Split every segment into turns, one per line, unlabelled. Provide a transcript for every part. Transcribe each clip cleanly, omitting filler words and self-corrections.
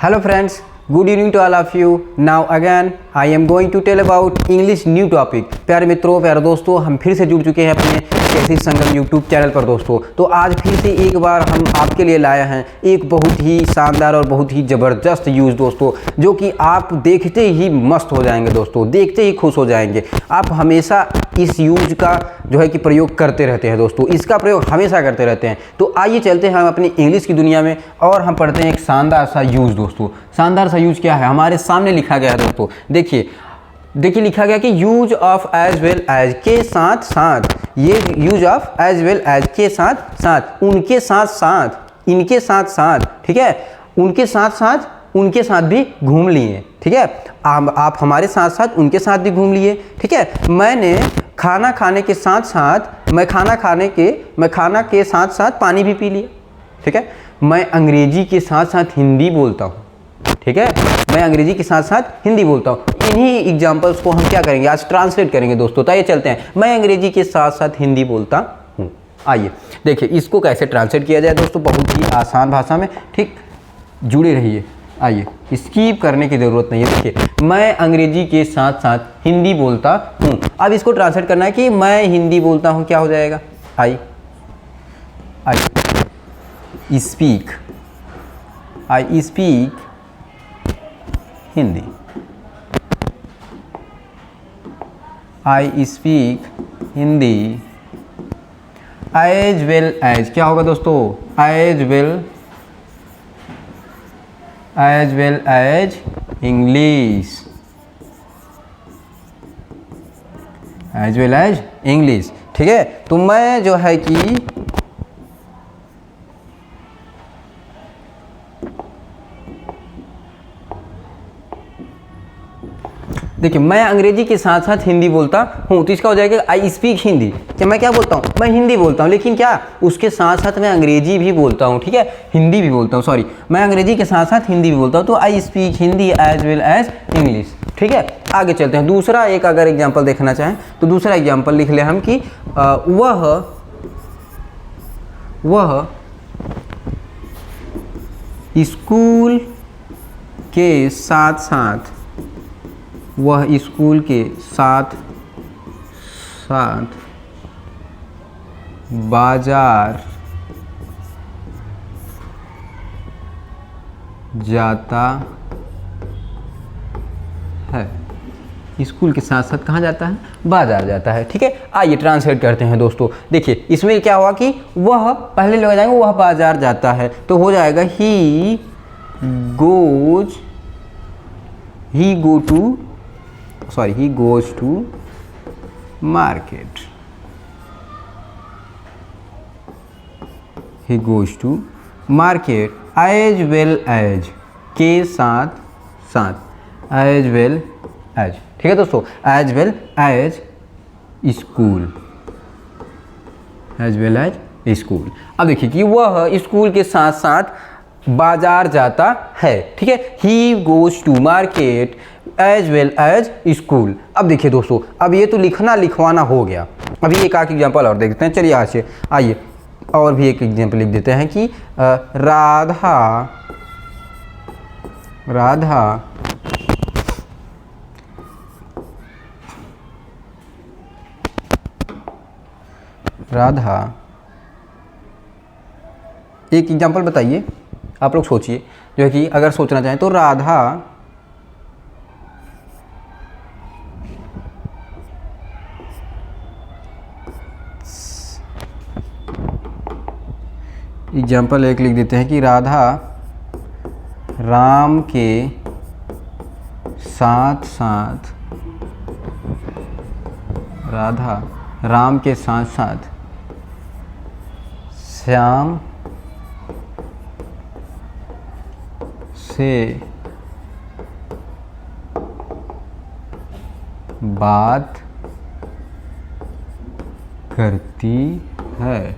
Hello friends, good evening to all of you. Now again I am going to tell about English new topic. प्यारे मित्रों, प्यारे दोस्तों, हम फिर से जुड़ चुके हैं अपने कैसी संगम यूट्यूब चैनल पर दोस्तों। तो आज फिर से एक बार हम आपके लिए लाए हैं एक बहुत ही शानदार और बहुत ही ज़बरदस्त यूज़ दोस्तों, जो कि आप देखते ही मस्त हो जाएंगे दोस्तों, देखते ही खुश हो जाएंगे। आप हमेशा इस यूज का जो है कि प्रयोग करते रहते हैं दोस्तों, इसका प्रयोग हमेशा करते रहते हैं। तो आइए चलते हैं हम अपनी इंग्लिश की दुनिया में और हम पढ़ते हैं एक शानदार सा यूज़ दोस्तों। शानदार सा यूज क्या है, हमारे सामने लिखा गया है दोस्तों। देखिए लिखा गया कि use of as well as के साथ साथ, ये use of as well as के साथ साथ, उनके साथ साथ, इनके साथ साथ, ठीक है, उनके साथ साथ, उनके साथ भी घूम लिए, ठीक है। आप हमारे साथ साथ उनके साथ भी घूम लिए, ठीक है। मैंने खाना खाने के साथ साथ, मैं खाना के साथ साथ पानी भी पी लिया, ठीक है। मैं अंग्रेजी के साथ साथ हिंदी बोलता हूँ, ठीक है, मैं अंग्रेजी के साथ साथ हिंदी बोलता हूँ। इन्हीं एग्जाम्पल्स को हम क्या करेंगे, आज ट्रांसलेट करेंगे दोस्तों। तो आइए चलते हैं, मैं अंग्रेजी के साथ साथ हिंदी बोलता हूँ। आइए देखिए इसको कैसे ट्रांसलेट किया जाए दोस्तों, बहुत ही आसान भाषा में, ठीक, जुड़े रहिए। आइए, स्किप करने की ज़रूरत नहीं है। देखिए मैं अंग्रेजी के साथ साथ हिंदी बोलता हूँ। अब इसको ट्रांसलेट करना है कि मैं हिंदी बोलता हूँ, क्या हो जाएगा, I speak Hindi, I speak Hindi as well as, क्या होगा दोस्तों, as well as English, as well as English, ठीक है। तो मैं जो है कि देखिए मैं अंग्रेजी के साथ साथ हिंदी बोलता हूँ, तो इसका हो जाएगा आई स्पीक हिंदी। क्या मैं क्या बोलता हूँ, मैं हिंदी बोलता हूँ, लेकिन क्या उसके साथ साथ मैं अंग्रेजी भी बोलता हूँ, ठीक है, हिंदी भी बोलता हूँ, सॉरी, मैं अंग्रेजी के साथ साथ हिंदी भी बोलता हूँ। तो I speak Hindi as well as English, ठीक है। आगे चलते हैं, दूसरा एक अगर एग्जाम्पल देखना चाहें तो दूसरा एग्जाम्पल लिख ले हम कि वह स्कूल के साथ साथ, वह स्कूल के साथ साथ बाजार जाता है। स्कूल के साथ साथ कहाँ जाता है, बाजार जाता है, ठीक है। आइए ट्रांसलेट करते हैं दोस्तों। देखिए इसमें क्या हुआ कि वह, पहले लगा जाएंगे वह बाजार जाता है, तो हो जाएगा ही goes to market, he goes to market as well as, के साथ साथ, as well as, ठीक है दोस्तों, as well as school, as well as school। अब देखिए कि वह स्कूल के साथ साथ बाजार जाता है, ठीक है, he goes to market as well as school। अब देखिए दोस्तों, अब ये तो लिखना लिखवाना हो गया। अभी एक आख एग्जाम्पल और देखते हैं, चलिए आज से आइए और भी एक एग्जाम्पल लिख देते हैं कि राधा, एक एग्जाम्पल बताइए, आप लोग सोचिए, जो है कि अगर सोचना चाहें तो राधा एग्जाम्पल एक लिख देते हैं कि राधा राम के साथ साथ, राधा राम के साथ साथ श्याम से बात करती है,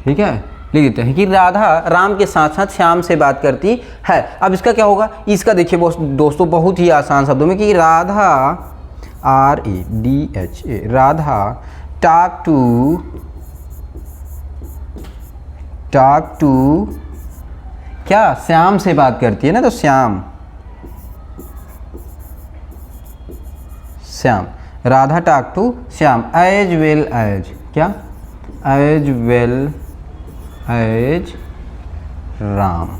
ठीक है। लिख देते हैं कि राधा राम के साथ साथ श्याम से बात करती है। अब इसका क्या होगा, इसका देखिए दोस्तों बहुत ही आसान शब्दों में कि Radha RADHA, Radha talk to क्या श्याम से बात करती है ना, तो Shyam, Shyam. Radha talk to Shyam as well as, क्या, एज वेल एज राम।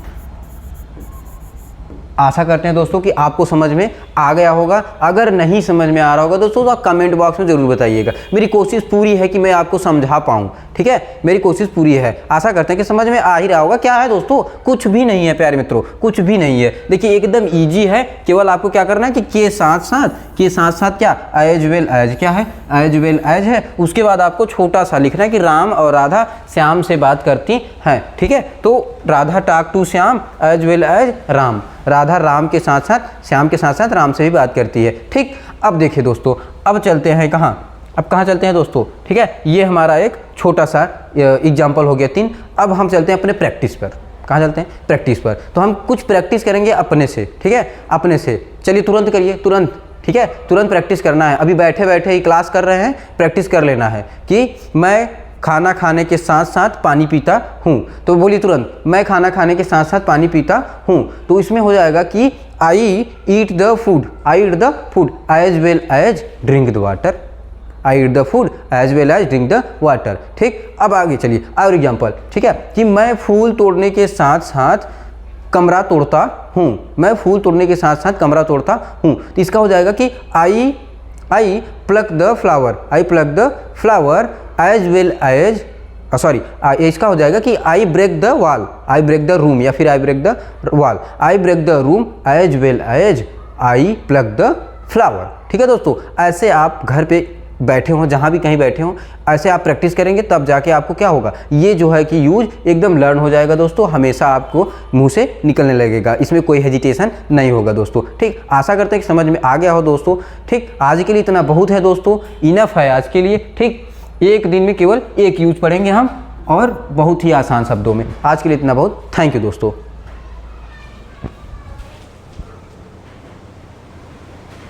आशा करते हैं दोस्तों कि आपको समझ में आ गया होगा। अगर नहीं समझ में आ रहा होगा दोस्तों तो आप कमेंट बॉक्स में ज़रूर बताइएगा। मेरी कोशिश पूरी है कि मैं आपको समझा पाऊँ, ठीक है, मेरी कोशिश पूरी है। आशा करते हैं कि समझ में आ ही रहा होगा। क्या है दोस्तों, कुछ भी नहीं है प्यारे मित्रों, कुछ भी नहीं है। देखिए एकदम ईजी है, केवल आपको क्या करना है कि के साथ साथ क्या, एज वेल एज, क्या है, एज वेल एज है। उसके बाद आपको छोटा सा लिखना है कि राम और राधा श्याम से बात करती हैं, ठीक है। तो Radha talk to Shyam as well as Ram, Radha Ram के साथ साथ, श्याम के साथ साथ राम से भी बात करती है, ठीक। अब देखिए दोस्तों, अब चलते हैं कहाँ, अब कहाँ चलते हैं दोस्तों, ठीक है। ये हमारा एक छोटा सा एग्जाम्पल हो गया 3। अब हम चलते हैं अपने प्रैक्टिस पर। कहाँ चलते हैं, प्रैक्टिस पर। तो हम कुछ प्रैक्टिस करेंगे अपने से, ठीक है, अपने से। चलिए तुरंत करिए, तुरंत, ठीक है, तुरंत प्रैक्टिस करना है। अभी बैठे बैठे ही क्लास कर रहे हैं, प्रैक्टिस कर लेना है कि मैं खाना खाने के साथ साथ पानी पीता हूँ। तो बोलिए तुरंत, मैं खाना खाने के साथ साथ पानी पीता हूँ। तो इसमें हो जाएगा कि I eat the food, I eat the food as well as drink the water, I eat the food as well as drink the water, ठीक। अब आगे चलिए और एग्जाम्पल, ठीक है, कि मैं फूल तोड़ने के साथ साथ कमरा तोड़ता हूँ, मैं फूल तोड़ने के साथ साथ कमरा तोड़ता हूँ। तो इसका हो जाएगा कि I pluck the flower, I pluck the flower as well as, sorry, इसका हो जाएगा कि I break the wall, I break the room, या फिर I break the wall, I break the room as well as I pluck the flower, ठीक है दोस्तों। ऐसे आप घर पे बैठे हों, जहाँ भी कहीं बैठे हों, ऐसे आप प्रैक्टिस करेंगे तब जाके आपको क्या होगा, ये जो है कि यूज एकदम लर्न हो जाएगा दोस्तों। हमेशा आपको मुंह से निकलने लगेगा, इसमें कोई हेजिटेशन नहीं होगा दोस्तों, ठीक। आशा करते हैं कि समझ में आ गया हो दोस्तों, ठीक। आज के लिए इतना बहुत है दोस्तों, इनफ है आज के लिए, ठीक। एक दिन में केवल एक यूज पढ़ेंगे हम, और बहुत ही आसान शब्दों में। आज के लिए इतना बहुत, थैंक यू दोस्तों।